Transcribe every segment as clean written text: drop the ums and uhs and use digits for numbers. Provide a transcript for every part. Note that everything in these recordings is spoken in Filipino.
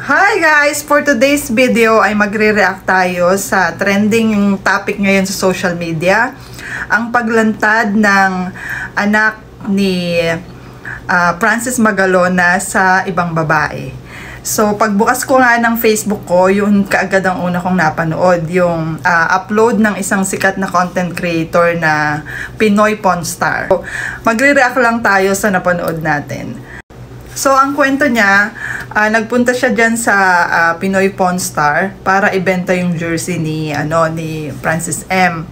Hi guys! For today's video ay magre-react tayo sa trending topic ngayon sa social media. Ang paglantad ng anak ni Francis Magalona sa ibang babae. So pagbukas ko nga ng Facebook ko, yun kaagad ang una kong napanood. Yung upload ng isang sikat na content creator na Pinoy Pawn Star. So, magre-react lang tayo sa napanood natin. So, ang kwento niya, nagpunta siya dyan sa Pinoy Pawn Star para ibenta yung jersey ni Francis M.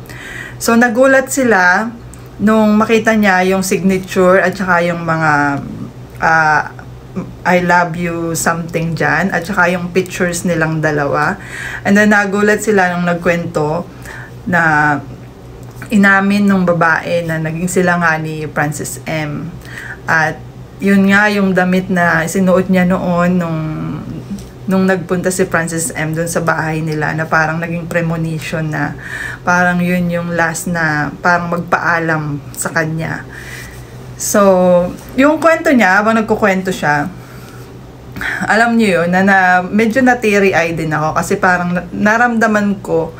So, nagulat sila nung makita niya yung signature at saka yung mga I love you something dyan at saka yung pictures nilang dalawa. And then, nagulat sila nung nagkwento na inamin nung babae na naging sila nga ni Francis M. At yun nga yung damit na sinuot niya noon nung nagpunta si Francis M doon sa bahay nila, na parang naging premonition na parang yun yung last na parang magpaalam sa kanya. So, yung kwento niya, habang nagkukwento siya, alam niyo yun, na medyo na-teary-eye din ako kasi parang naramdaman ko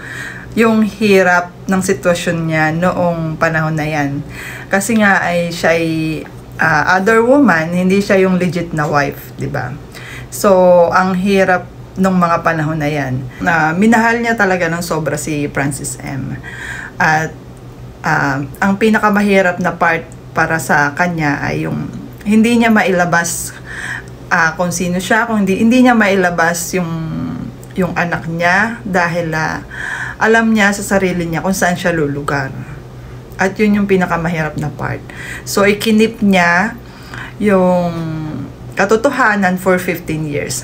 yung hirap ng sitwasyon niya noong panahon na yan. Kasi nga ay siya ay other woman, hindi siya yung legit na wife, di ba? So, ang hirap nung mga panahon na yan. Minahal niya talaga ng sobra si Francis M. At ang pinakamahirap na part para sa kanya ay yung hindi niya mailabas kung sino siya, kung hindi niya mailabas yung anak niya dahil alam niya sa sarili niya kung saan siya lulugar. At yun yung pinakamahirap na part. So, ikinip niya yung katotohanan for 15 years.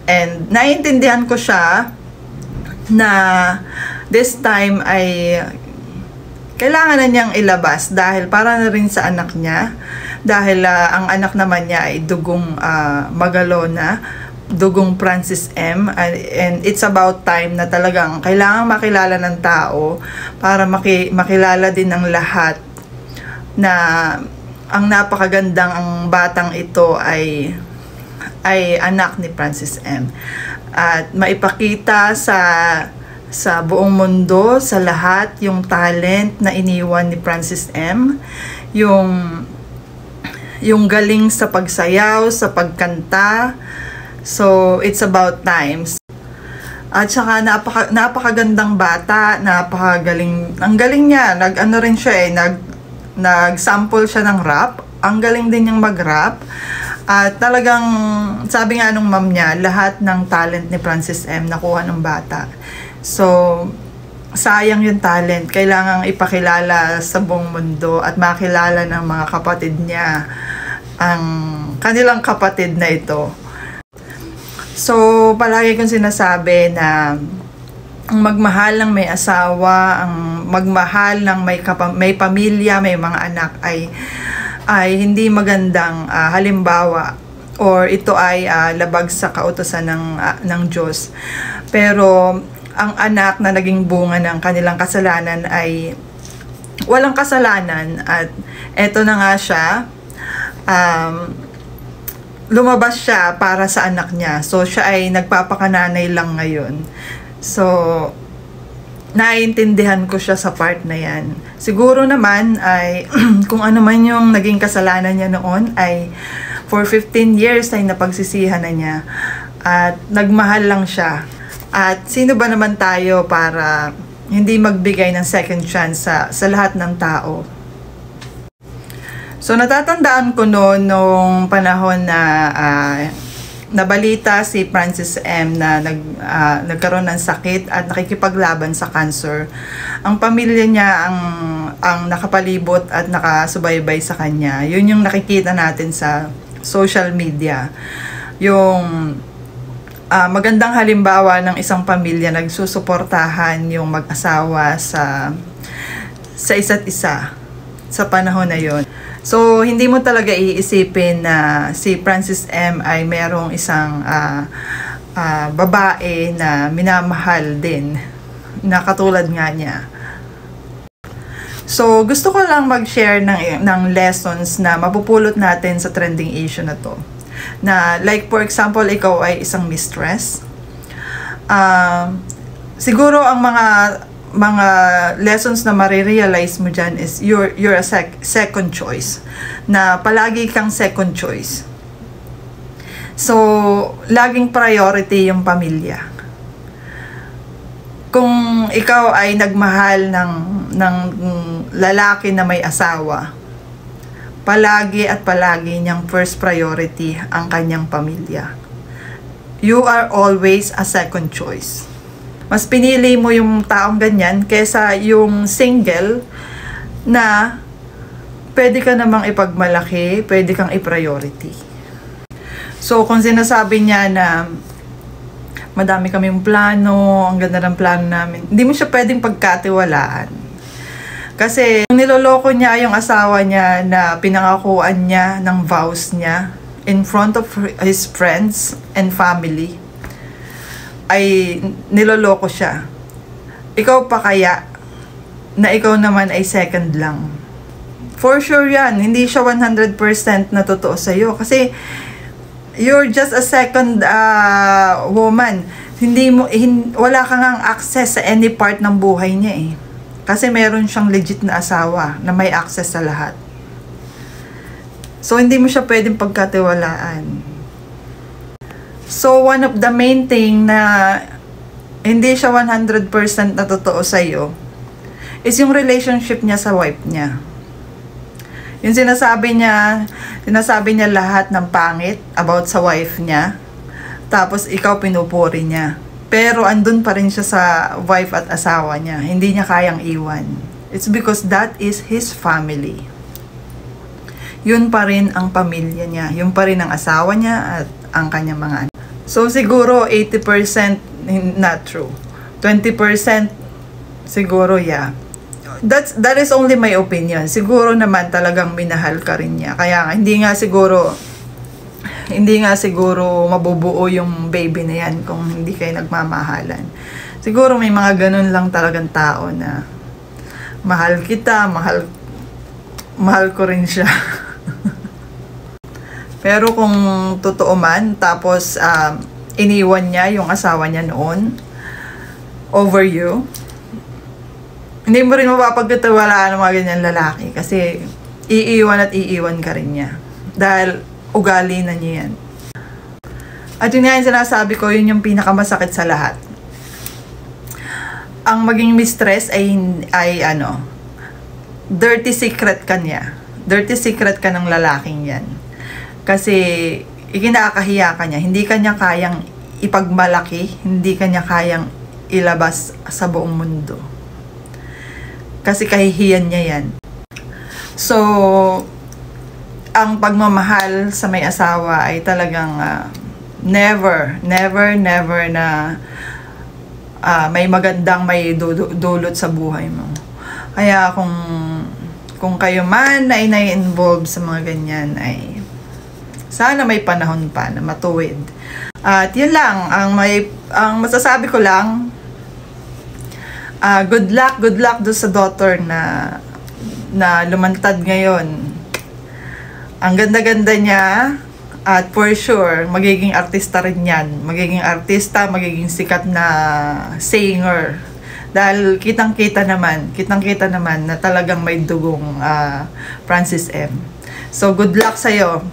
And naiintindihan ko siya na this time ay kailangan na niyang ilabas dahil para na rin sa anak niya. Dahil ang anak naman niya ay dugong Magalona, dugong Francis M, and it's about time na talagang kailangan makilala ng tao para makilala din ng lahat na ang napakagandang ang batang ito ay anak ni Francis M. At maipakita sa buong mundo, sa lahat, yung talent na iniwan ni Francis M, yung galing sa pagsayaw, sa pagkanta. So, it's about times. At saka napakagandang bata, napakagaling. Ang galing niya, nag-ano rin siya nag-sample siya ng rap. Ang galing din niyang mag-rap. At talagang, sabi nga nung mom niya, lahat ng talent ni Francis M nakuha ng bata. So, sayang yung talent. Kailangang ipakilala sa buong mundo at makilala ng mga kapatid niya ang kanilang kapatid na ito. So, palagi kong sinasabi na ang magmahal ng may asawa, ang magmahal ng may pamilya, may mga anak ay hindi magandang halimbawa, or ito ay labag sa kautusan ng Diyos. Pero ang anak na naging bunga ng kanilang kasalanan ay walang kasalanan, at eto na nga siya, lumabas siya para sa anak niya. So, siya ay nagpapakananay lang ngayon. So, naiintindihan ko siya sa part na yan. Siguro naman ay kung ano man yung naging kasalanan niya noon ay for 15 years ay napagsisihan na niya. At nagmahal lang siya. At sino ba naman tayo para hindi magbigay ng second chance sa lahat ng tao? So, natatandaan ko nung panahon na nabalita si Francis M na nagkaroon ng sakit at nakikipaglaban sa cancer. Ang pamilya niya ang nakapalibot at nakasubaybay sa kanya. Yun yung nakikita natin sa social media. Yung magandang halimbawa ng isang pamilya nagsusuportahan yung mag-asawa sa isa't isa sa panahon na yon. So, hindi mo talaga iisipin na si Francis M ay merong isang babae na minamahal din, na katulad nga niya. So, gusto ko lang mag-share ng lessons na mapupulot natin sa trending issue na to. Na like for example, ikaw ay isang mistress. Siguro ang mga lessons na marirealize mo dyan is you're a second choice. Na palagi kang second choice. So, laging priority yung pamilya. Kung ikaw ay nagmahal ng lalaki na may asawa, palagi at palagi niyang first priority ang kanyang pamilya. You are always a second choice. Mas pinili mo yung taong ganyan kesa yung single na pwede ka namang ipagmalaki, pwede kang i-priority. So, kung sinasabi niya na madami kaming plano, ang ganda ng plano namin, hindi mo siya pwedeng pagkatiwalaan. Kasi niloloko niya yung asawa niya na pinangakuan niya ng vows niya in front of his friends and family, ay niloloko siya. Ikaw pa kaya na ikaw naman ay second lang? For sure yan, hindi siya 100% na totoo sa'yo. Kasi you're just a second woman. Wala kang access sa any part ng buhay niya eh. Kasi meron siyang legit na asawa na may access sa lahat. So, hindi mo siya pwedeng pagkatiwalaan. So, one of the main thing na hindi siya 100% na totoo sa'yo is yung relationship niya sa wife niya. Yung sinasabi niya lahat ng pangit about sa wife niya, tapos ikaw pinupuri niya. Pero andun pa rin siya sa wife at asawa niya. Hindi niya kayang iwan. It's because that is his family. Yun pa rin ang pamilya niya. Yun pa rin ang asawa niya at ang kanyang mga anak. So siguro 80% not true. 20% siguro yeah. That is only my opinion. Siguro naman talagang minahal ka rin niya. Kaya hindi nga siguro mabubuo yung baby na yan kung hindi kayo nagmamahalan. Siguro may mga ganun lang talagang tao na mahal kita, mahal ko rin siya. Pero kung totoo man, tapos iniwan niya yung asawa niya noon over you, hindi mo rin mapapagkatiwalaan ng mga ganyan lalaki kasi iiwan ka rin niya. Dahil ugali na niya yan. At yun nga yung sinasabi ko, yun yung pinakamasakit sa lahat. Ang maging mistress ay dirty secret ka niya. Dirty secret ka ng lalaking yan. Kasi ikinakahiya ka niya. Hindi ka niya kayang ipagmalaki. Hindi ka niya kayang ilabas sa buong mundo. Kasi kahihiyan niya yan. So, ang pagmamahal sa may asawa ay talagang never na may magandang may dulot sa buhay mo. Kaya kung kayo man ay na-involve sa mga ganyan ay sana may panahon pa na matuwid. At yun lang, ang masasabi ko lang, good luck do sa daughter na lumantad ngayon. Ang ganda-ganda niya at for sure magiging artista rin yan. Magiging artista, magiging sikat na singer. Dahil kitang-kita naman na talagang may dugong Francis M. So good luck sa'yo.